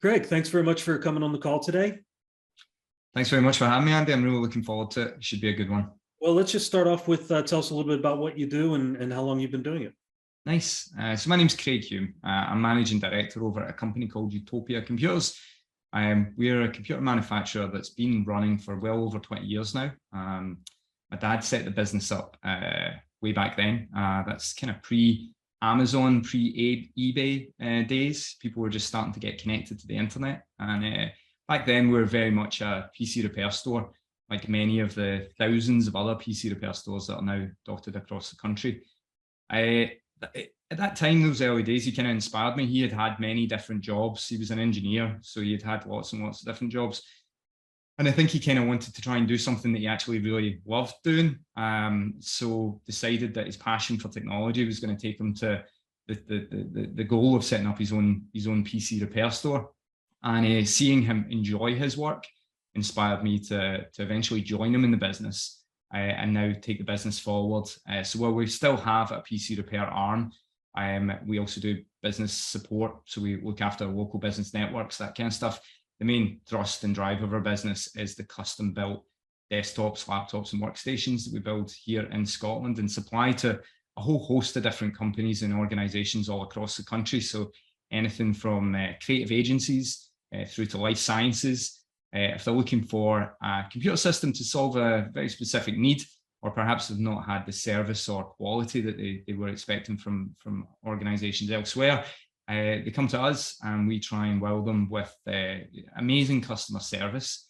Greg, thanks very much for coming on the call today. Thanks very much for having me, Andy. I'm really looking forward to it. It should be a good one. Well, let's just start off with tell us a little bit about what you do and how long you've been doing it. Nice. So my name's Craig Hume. I'm managing director over at a company called Utopia Computers. We're a computer manufacturer that's been running for well over 20 years now. My dad set the business up way back then. That's kind of pre-Amazon, pre-eBay days. People were just starting to get connected to the internet. And back then, we were very much a PC repair store, like many of the thousands of other PC repair stores that are now dotted across the country. At that time, those early days, he kind of inspired me. He had had many different jobs. He was an engineer, so he had had lots and lots of different jobs. And I think he kind of wanted to try and do something that he actually really loved doing. So decided that his passion for technology was going to take him to the goal of setting up his own PC repair store. And seeing him enjoy his work inspired me to eventually join him in the business and now take the business forward. So while we still have a PC repair arm, we also do business support. So we look after local business networks, that kind of stuff. The main thrust and drive of our business is the custom built desktops, laptops and workstations that we build here in Scotland and supply to a whole host of different companies and organizations all across the country. So anything from creative agencies through to life sciences. If they're looking for a computer system to solve a very specific need, or perhaps have not had the service or quality that they were expecting from organizations elsewhere, they come to us and we try and wow them with amazing customer service,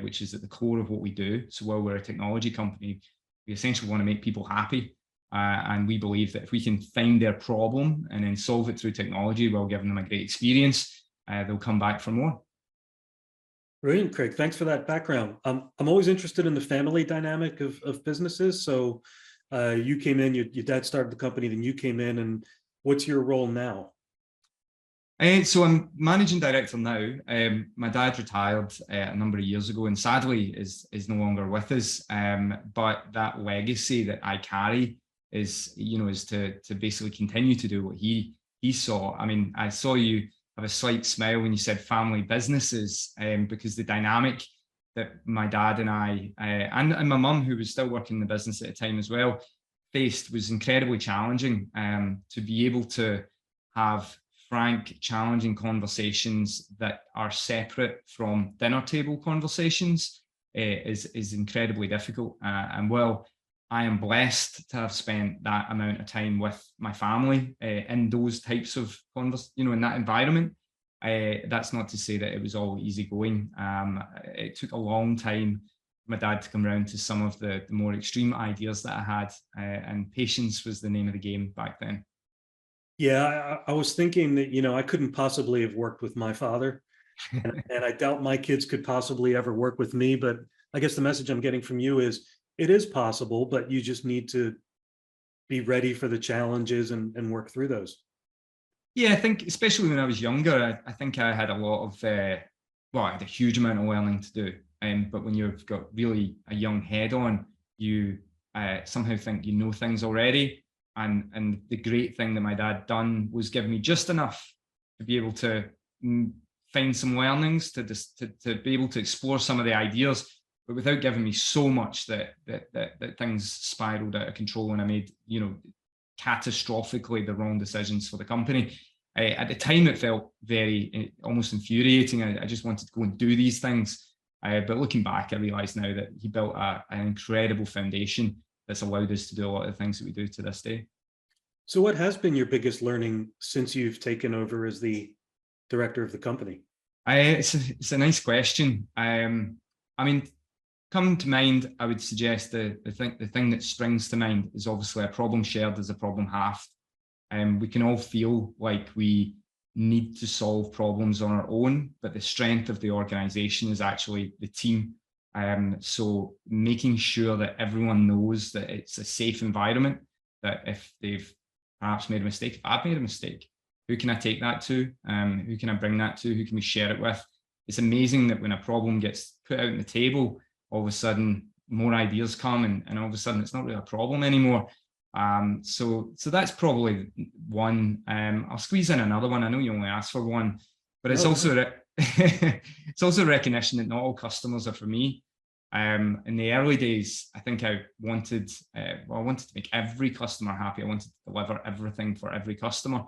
which is at the core of what we do. So while we're a technology company, we essentially want to make people happy. And we believe that if we can find their problem and then solve it through technology while giving them a great experience, they'll come back for more. Brilliant, Craig. Thanks for that background. I'm always interested in the family dynamic of businesses. So you came in, your dad started the company, then you came in, and what's your role now? So I'm managing director now. My dad retired a number of years ago and sadly is no longer with us. But that legacy that I carry is to basically continue to do what he saw. I mean, I saw you have a slight smile when you said family businesses, because the dynamic that my dad and I and my mum, who was still working in the business at the time as well, faced was incredibly challenging. To be able to have frank, challenging conversations that are separate from dinner table conversations is incredibly difficult. And while I am blessed to have spent that amount of time with my family in those types of in that environment, that's not to say that it was all easygoing. It took a long time for my dad to come around to some of the more extreme ideas that I had, and patience was the name of the game back then. Yeah, I was thinking that, I couldn't possibly have worked with my father, and I doubt my kids could possibly ever work with me. But I guess the message I'm getting from you is it is possible, but you just need to be ready for the challenges and work through those. Yeah, I think especially when I was younger, I think I had a lot of, I had a huge amount of learning to do. But when you've got really a young head on, you somehow think you know things already. And the great thing that my dad done was give me just enough to be able to find some learnings, to be able to explore some of the ideas, but without giving me so much that things spiraled out of control and I made, catastrophically the wrong decisions for the company. At the time, it felt very almost infuriating. I just wanted to go and do these things. But looking back, I realize now that he built an incredible foundation that's allowed us to do a lot of the things that we do to this day. So what has been your biggest learning since you've taken over as the director of the company? It's a nice question. I mean, come to mind, I would suggest the thing that springs to mind is obviously a problem shared is a problem halved. We can all feel like we need to solve problems on our own, but the strength of the organization is actually the team. So making sure that everyone knows that it's a safe environment, that if they've perhaps made a mistake, if I've made a mistake, who can I take that to? Who can I bring that to? Who can we share it with? It's amazing that when a problem gets put out on the table, all of a sudden more ideas come and all of a sudden it's not really a problem anymore. So that's probably one. I'll squeeze in another one. I know you only asked for one, but it's also it's also recognition that not all customers are for me. In the early days, I think I wanted to make every customer happy. I wanted to deliver everything for every customer.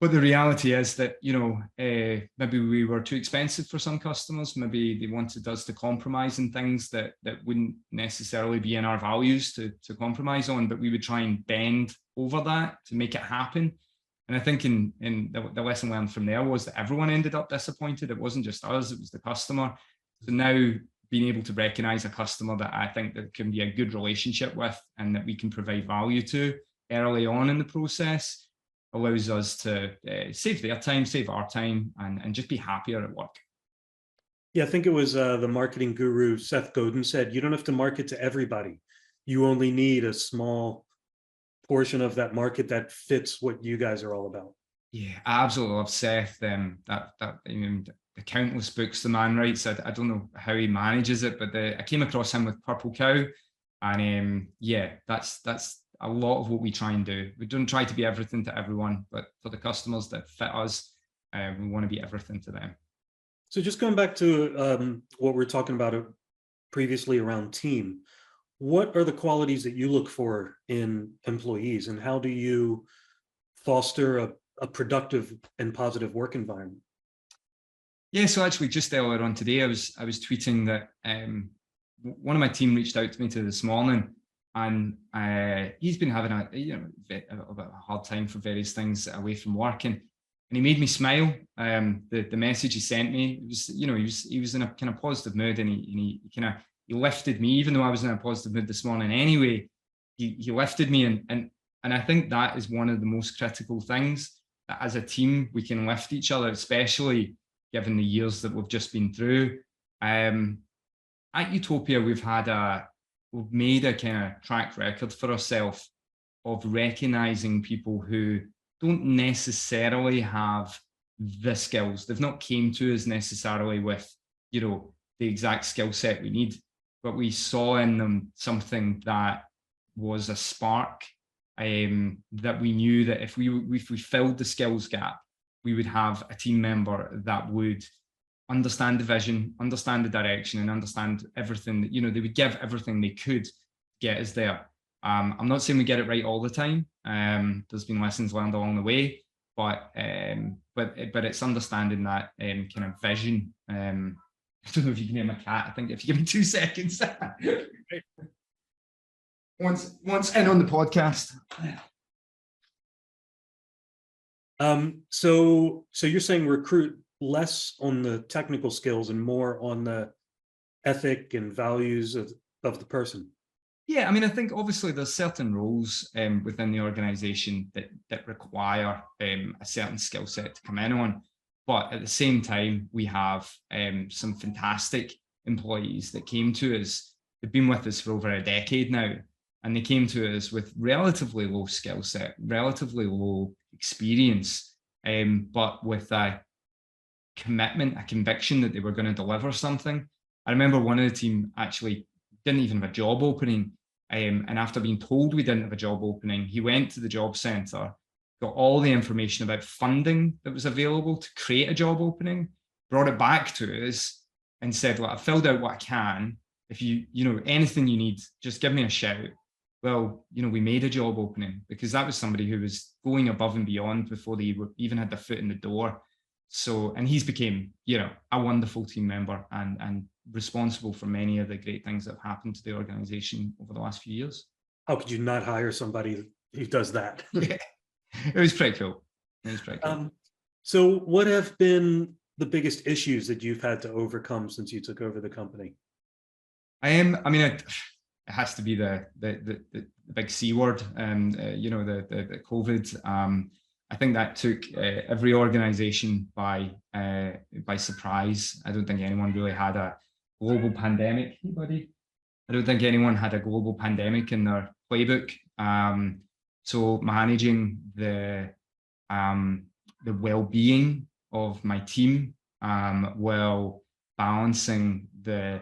But the reality is that, maybe we were too expensive for some customers. Maybe they wanted us to compromise in things that wouldn't necessarily be in our values to compromise on, but we would try and bend over that to make it happen. And I think in the lesson learned from there was that everyone ended up disappointed. It wasn't just us, it was the customer. So now being able to recognize a customer that I think that can be a good relationship with and that we can provide value to early on in the process allows us to save their time, save our time, and just be happier at work. Yeah, I think it was the marketing guru Seth Godin said, you don't have to market to everybody. You only need a small portion of that market that fits what you guys are all about. Yeah, I absolutely love Seth. The countless books the man writes. I don't know how he manages it, but I came across him with Purple Cow, and that's a lot of what we try and do. We don't try to be everything to everyone, but for the customers that fit us, we want to be everything to them. So just going back to what we were talking about previously around team, what are the qualities that you look for in employees, and how do you foster a productive and positive work environment? Yeah, so actually just earlier on today, I was tweeting that one of my team reached out to me this morning, and he's been having a hard time for various things away from work, and he made me smile. The message he sent me, it was, he was in a kind of positive mood, and he lifted me, even though I was in a positive mood this morning anyway. He lifted me, and I think that is one of the most critical things, that as a team we can lift each other, especially given the years that we've just been through. At Utopia, we've made a kind of track record for ourselves of recognizing people who don't necessarily have the skills. They've not came to us necessarily with, the exact skill set we need, but we saw in them something that was a spark, that we knew that if we filled the skills gap, we would have a team member that would understand the vision, understand the direction, and understand everything that, they would give everything they could get us there. I'm not saying we get it right all the time. There's been lessons learned along the way, but it's understanding that kind of vision. I don't know if you can hear my cat. I think if you give me 2 seconds. once in on the podcast. So you're saying recruit less on the technical skills and more on the ethic and values of the person. Yeah, I mean, I think obviously there's certain roles within the organization that require a certain skill set to come in on. But at the same time, we have some fantastic employees that came to us. They've been with us for over a decade now, and they came to us with relatively low skill set, relatively low experience, but with a commitment, a conviction that they were going to deliver something. I remember one of the team actually didn't even have a job opening, and after being told we didn't have a job opening, he went to the job centre, got all the information about funding that was available to create a job opening, brought it back to us, and said, "Look, I've filled out what I can. If anything you need, just give me a shout." Well, we made a job opening because that was somebody who was going above and beyond before they even had their foot in the door. So, and he's became, a wonderful team member and responsible for many of the great things that have happened to the organization over the last few years. How could you not hire somebody who does that? Yeah, it was pretty cool. So what have been the biggest issues that you've had to overcome since you took over the company? It has to be the big C word, the COVID. I think that took every organization by surprise. I don't think anyone really had a global pandemic. Anybody? I don't think anyone had a global pandemic in their playbook. So managing the well-being of my team while balancing the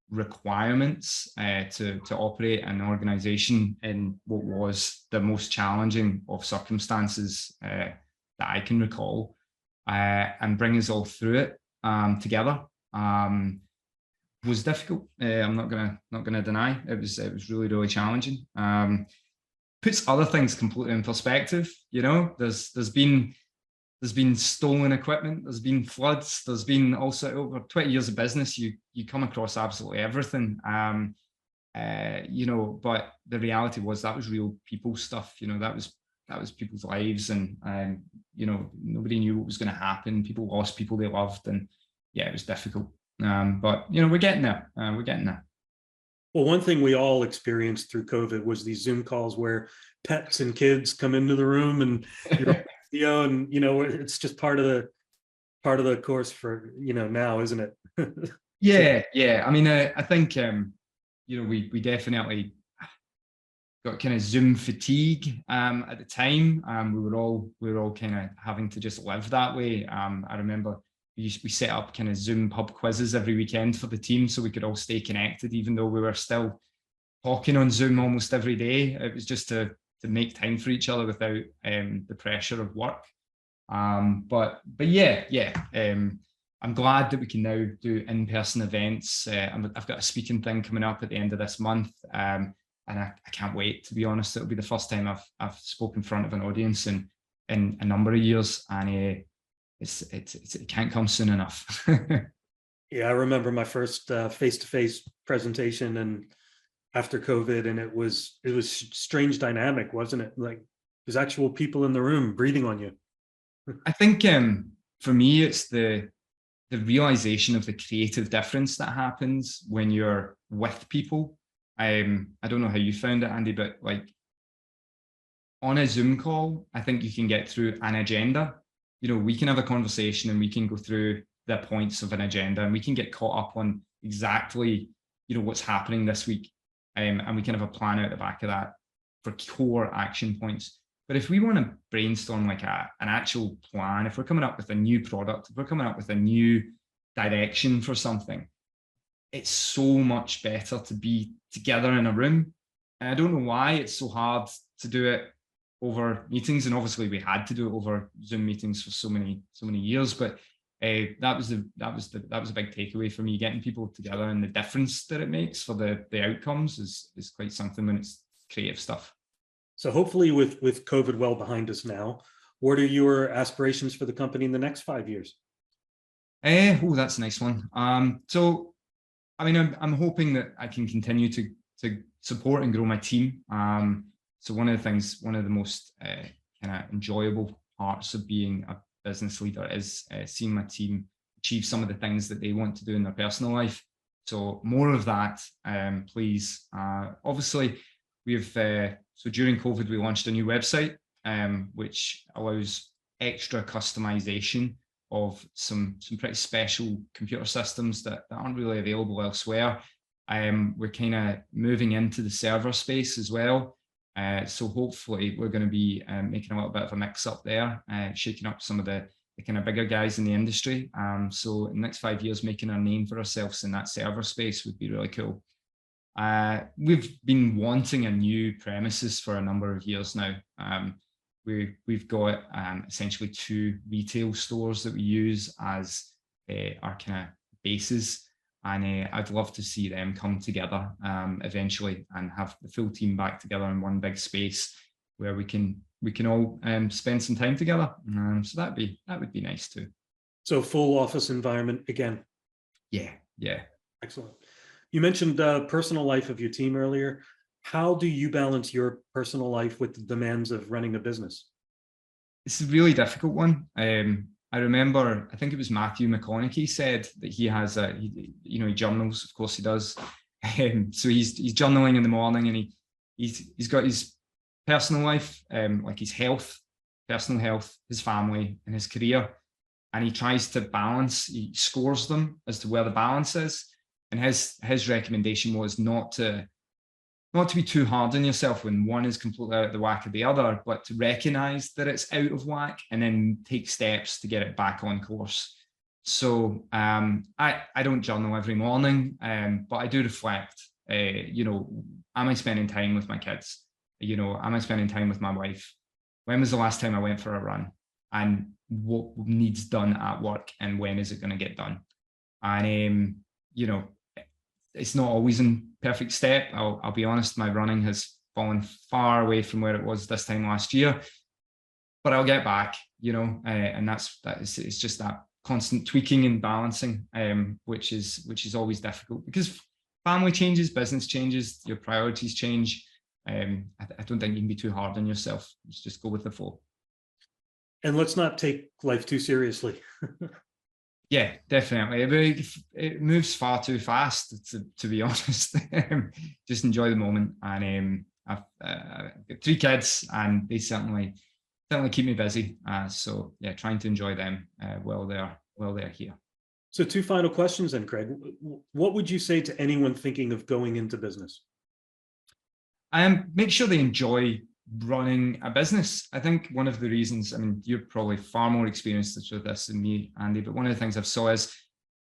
requirements to operate an organization in what was the most challenging of circumstances that I can recall, and bring us all through it. together was difficult. I'm not gonna deny it was really challenging. Puts other things completely in perspective. You know, there's been stolen equipment, there's been floods, there's been also over 20 years of business, you come across absolutely everything. You know, but the reality was that was real people stuff. You know, that was people's lives, and you know, nobody knew what was going to happen. People lost people they loved, and yeah, it was difficult. But you know, we're getting there. We're getting there. Well, one thing we all experienced through COVID was these Zoom calls where pets and kids come into the room, and and you know, it's just part of the course for, you know, now, isn't it? Yeah, yeah. I mean, I think you know, we definitely got kind of Zoom fatigue at the time. We were all kind of having to just live that way. I remember we set up kind of Zoom pub quizzes every weekend for the team so we could all stay connected, even though we were still talking on Zoom almost every day. It was just to make time for each other without the pressure of work. But yeah. I'm glad that we can now do in-person events. I've got a speaking thing coming up at the end of this month, and I can't wait, to be honest. It'll be the first time I've spoken in front of an audience in a number of years, and it can't come soon enough. Yeah, I remember my first face-to-face presentation, and after COVID, and it was strange dynamic, wasn't it? Like there's actual people in the room breathing on you. I think for me, it's the realization of the creative difference that happens when you're with people. I don't know how you found it, Andy, but like on a Zoom call, I think you can get through an agenda. You know, we can have a conversation and we can go through the points of an agenda, and we can get caught up on exactly, you know, what's happening this week. And we can have a plan out the back of that for core action points. But if we want to brainstorm like an actual plan, if we're coming up with a new product, if we're coming up with a new direction for something, it's so much better to be together in a room. And I don't know why it's so hard to do it over meetings. And obviously we had to do it over Zoom meetings for so many years. But that was a big takeaway for me. Getting people together and the difference that it makes for the outcomes is quite something when it's creative stuff. So hopefully with COVID well behind us now, what are your aspirations for the company in the next 5 years? Oh, that's a nice one. So, I mean, I'm hoping that I can continue to support and grow my team. So one of the most kind of enjoyable parts of being a business leader is seeing my team achieve some of the things that they want to do in their personal life. So more of that, please. Obviously, so during COVID, we launched a new website, which allows extra customization of some pretty special computer systems that aren't really available elsewhere. We're kind of moving into the server space as well. So hopefully we're going to be making a little bit of a mix up there, shaking up some of the kind of bigger guys in the industry. So in the next 5 years, making a name for ourselves in that server space would be really cool. We've been wanting a new premises for a number of years now. We've got essentially 2 retail stores that we use as our kind of bases, and I'd love to see them come together eventually and have the full team back together in one big space where we can all spend some time together. So that would be nice too. So full office environment again. Yeah. Excellent. You mentioned personal life of your team earlier. How do you balance your personal life with the demands of running a business? It's a really difficult one. I remember, I think it was Matthew McConaughey said that he has he journals, of course he does. So he's journaling in the morning, and he's got his personal life, like his personal health, his family, and his career. And he tries to balance, he scores them as to where the balance is. And his recommendation was not to be too hard on yourself when one is completely out of the whack of the other, but to recognize that it's out of whack and then take steps to get it back on course. So I don't journal every morning, but I do reflect, am I spending time with my kids? Am I spending time with my wife? When was the last time I went for a run? And what needs done at work and when is it going to get done. And, you know, it's not always in perfect step. I'll be honest, my running has fallen far away from where it was this time last year, but I'll get back, you know, and it's just that constant tweaking and balancing, which is always difficult because family changes, business changes, your priorities change. I don't think you can be too hard on yourself. Just go with the flow. And let's not take life too seriously. Yeah, definitely. It moves far too fast, to be honest. Just enjoy the moment. And I've got 3 kids, and they certainly keep me busy. So yeah, trying to enjoy them while they're here. So 2 final questions then, Craig. What would you say to anyone thinking of going into business? Make sure they enjoy running a business. I think one of the reasons, I mean, you're probably far more experienced with this than me, Andy, but one of the things I've saw is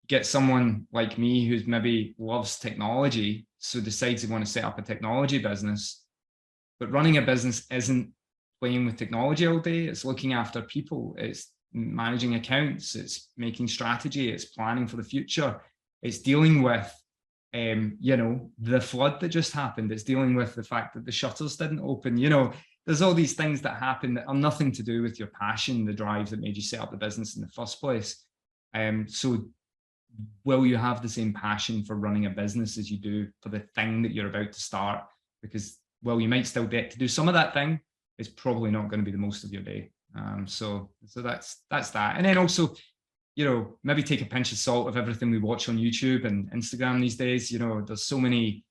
get someone like me who's maybe loves technology, so decides they want to set up a technology business, but running a business isn't playing with technology all day. It's looking after people. It's managing accounts. It's making strategy. It's planning for the future. It's dealing with you know, the flood that just happened. It's dealing with the fact that the shutters didn't open. You know, there's all these things that happen that are nothing to do with your passion, the drive that made you set up the business in the first place. So will you have the same passion for running a business as you do for the thing that you're about to start? Because, well, you might still get to do some of that thing. It's probably not going to be the most of your day. So that's that. And then also, you know, maybe take a pinch of salt of everything we watch on YouTube and Instagram these days. You know, there's so many,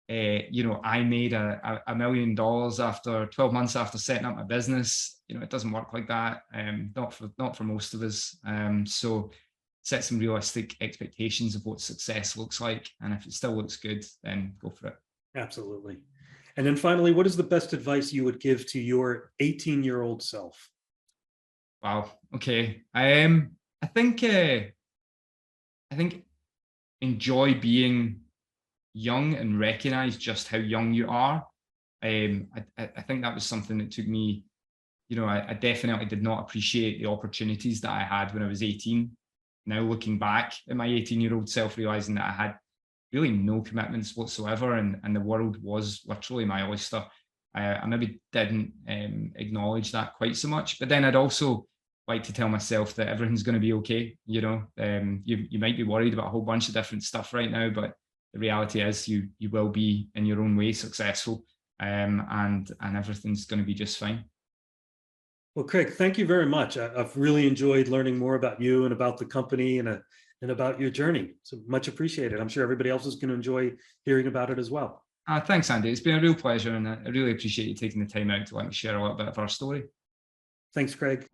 you know, I made $1 million after 12 months after setting up my business. You know, it doesn't work like that. Not for most of us. So set some realistic expectations of what success looks like. And if it still looks good, then go for it. Absolutely. And then finally, what is the best advice you would give to your 18-year-old self? Wow. Okay. I think enjoy being young and recognize just how young you are. I think that was something that took me, you know, I definitely did not appreciate the opportunities that I had when I was 18. Now looking back at my 18-year-old self, realizing that I had really no commitments whatsoever, and the world was literally my oyster. I maybe didn't acknowledge that quite so much, but then I'd also like to tell myself that everything's going to be okay. You know, you might be worried about a whole bunch of different stuff right now, but the reality is you will be in your own way successful, and everything's going to be just fine. Well, Craig, thank you very much. I've really enjoyed learning more about you and about the company and about your journey. So much appreciated. I'm sure everybody else is going to enjoy hearing about it as well. Thanks, Andy. It's been a real pleasure, and I really appreciate you taking the time out to let me share a little bit of our story. Thanks, Craig.